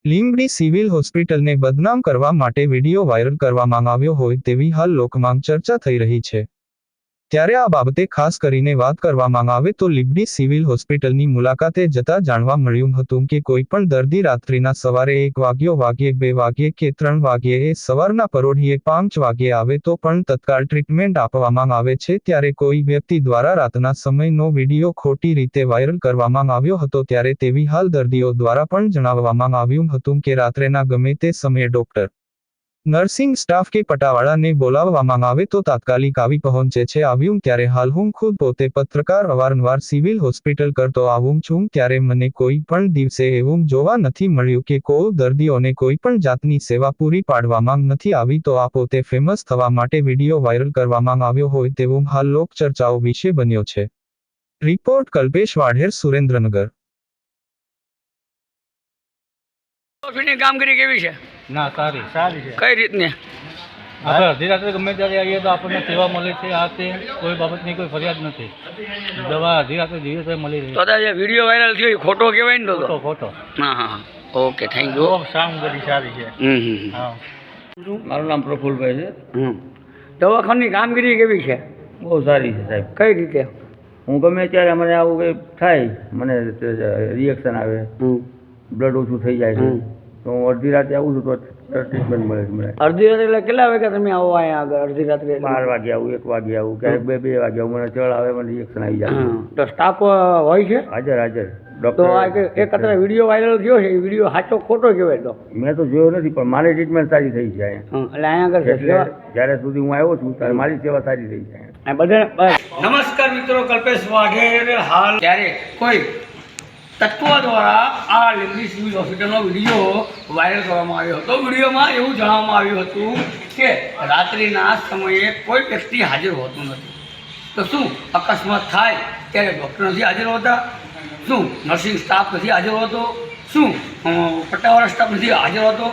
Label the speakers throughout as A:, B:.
A: Limbdi civil હોસ્પિટલને બદનામ કરવા માટે વિડીયો વાયરલ કરવામાં આવ્યો હોય તેવી હાલ લોકમાં ચર્ચા થઈ રહી છે। ત્યારે આ બાબતે ખાસ કરીને વાત કરવામાં આવે તો લીંબડી સિવિલ હોસ્પિટલની મુલાકાતે જતા જાણવા મળ્યું હતું કે કોઈ પણ દર્દી રાત્રિના સવારે 1 વાગ્યે 2 વાગ્યે કે 3 વાગ્યે સવારના પરોઢિયે 5 વાગ્યે આવે તો પણ તત્કાળ ટ્રીટમેન્ટ આપવામાં આવે છે। ત્યારે કોઈ વ્યક્તિ દ્વારા રાતના સમયનો વિડીયો ખોટી રીતે વાયરલ કરવામાં આવ્યો હતો। ત્યારે તેવી હાલ દર્દીઓ દ્વારા પણ જણાવવામાં આવ્યું હતું કે રાત્રેના ગમે તે સમયે ડોક્ટર, નર્સિંગ સ્ટાફ કે પટાવાળાને બોલાવવામાં આવે તો તાત્કાલિક આવી પહોંચે છે। આવ્યું ત્યારે હાલ હું ખુદ પોતે પત્રકાર અવારનવાર સિવિલ હોસ્પિટલ કરતો આવું છું, ત્યારે મને કોઈ પણ દિવસે એવું જોવા નથી મળ્યું કે કોઈ દર્દીઓને કોઈ પણ જાતની સેવા પૂરી પાડવામાં નથી આવી। તો આ પોતે ફેમસ થવા માટે વિડીયો વાયરલ કરવામાં આવ્યો હોય તેવું હાલ લોક ચર્ચાઓ વિશે બન્યો છે। રિપોર્ટ કલ્પેશ વાઢેર, સુરેન્દ્રનગર।
B: કામગીરી કેવી છે?
C: ના, સારી છે।
B: કઈ રીતની?
C: આપણે અડધી રાત્રે ગમે ત્યારે આવીએ તો આપણને સેવા મળે છે। આ તે કોઈ બાબતની કોઈ ફરિયાદ નથી। દવા અડધી રાત્રે જોઈએ તો મળી રહી।
B: તો જે વિડીયો વાયરલ થયો એ ખોટો કહેવાય ને? તો
C: ખોટો।
B: હા, ઓકે, થેન્ક યુ।
C: કામગીરી સારી છે। હા,
D: મારું નામ પ્રફુલભાઈ છે।
B: દવાખાનાની કામગીરી કેવી છે?
D: બહુ સારી છે સાહેબ।
B: કઈ રીતે?
D: હું ગમે ત્યારે મને આવું કંઈ થાય, મને રિએક્શન આવે, બ્લડ ઓછું થઈ જાય છે, તો હું અડધી રાતે આવું છું તો ટ્રીટમેન્ટ મળે છે મને।
B: અડધી રાત્રે એટલે કેટલા વાગે તમે આવો અહીંયા આગળ? અડધી રાત્રે
D: 12 વાગે આવું, 1 વાગે આવું, ક્યારેક 2 વાગે આવું, મને ચળ આવે, મને રિએક્શન આવી જાય।
B: તો સ્ટાફ હોય છે
D: હાજર
B: તો આ એક અત્યારે વિડીયો વાયરલ થયો છે, એ વિડીયો સાચો ખોટો કહેવાય? તો
D: મેં તો જોયો નથી, પણ મારી ટ્રીટમેન્ટ સારી થઈ છે અહીંયા।
B: એટલે અહીંયા આગળ
D: એટલે જ્યારે સુધી હું આવ્યો છું ત્યારે મારી સેવા સારી થઈ છે
B: બધા। નમસ્કાર મિત્રો, કલ્પેશ વાઢેર। હાલ ત્યારે કોઈ તત્વો દ્વારા આ લીંબડી સિવિલ હોસ્પિટલનો વિડીયો વાયરલ કરવામાં આવ્યો હતો। વિડીયોમાં એવું જણાવવામાં આવ્યું હતું કે રાત્રિના સમયે કોઈ વ્યક્તિ હાજર હોતું નથી, તો શું અકસ્માત થાય ત્યારે ડૉક્ટર નથી હાજર હોતા? શું નર્સિંગ સ્ટાફ નથી હાજર હોતો? શું પટ્ટાવાળા સ્ટાફ નથી હાજર હોતો?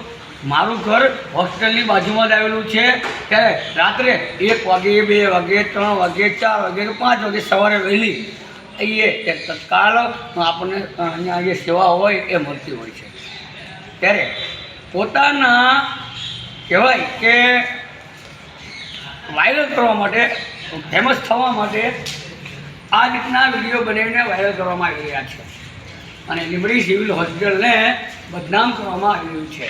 B: મારું ઘર હોસ્પિટલની બાજુમાં જ આવેલું છે, ત્યારે રાત્રે 1 વાગે, 2 વાગે, 3 વાગે, 4 વાગે, 5 વાગે સવારે વહેલી એ તત્કાળ આપણને અહીંયા જે સેવા હોય એ મળતી હોય છે। ત્યારે પોતાના કહેવાય કે વાયરલ કરવા માટે, ફેમસ થવા માટે આ રીતના વિડીયો બનાવીને વાયરલ કરવામાં આવી રહ્યા છે અને લીંબડી સિવિલ હોસ્પિટલને બદનામ કરવામાં આવી રહ્યું છે।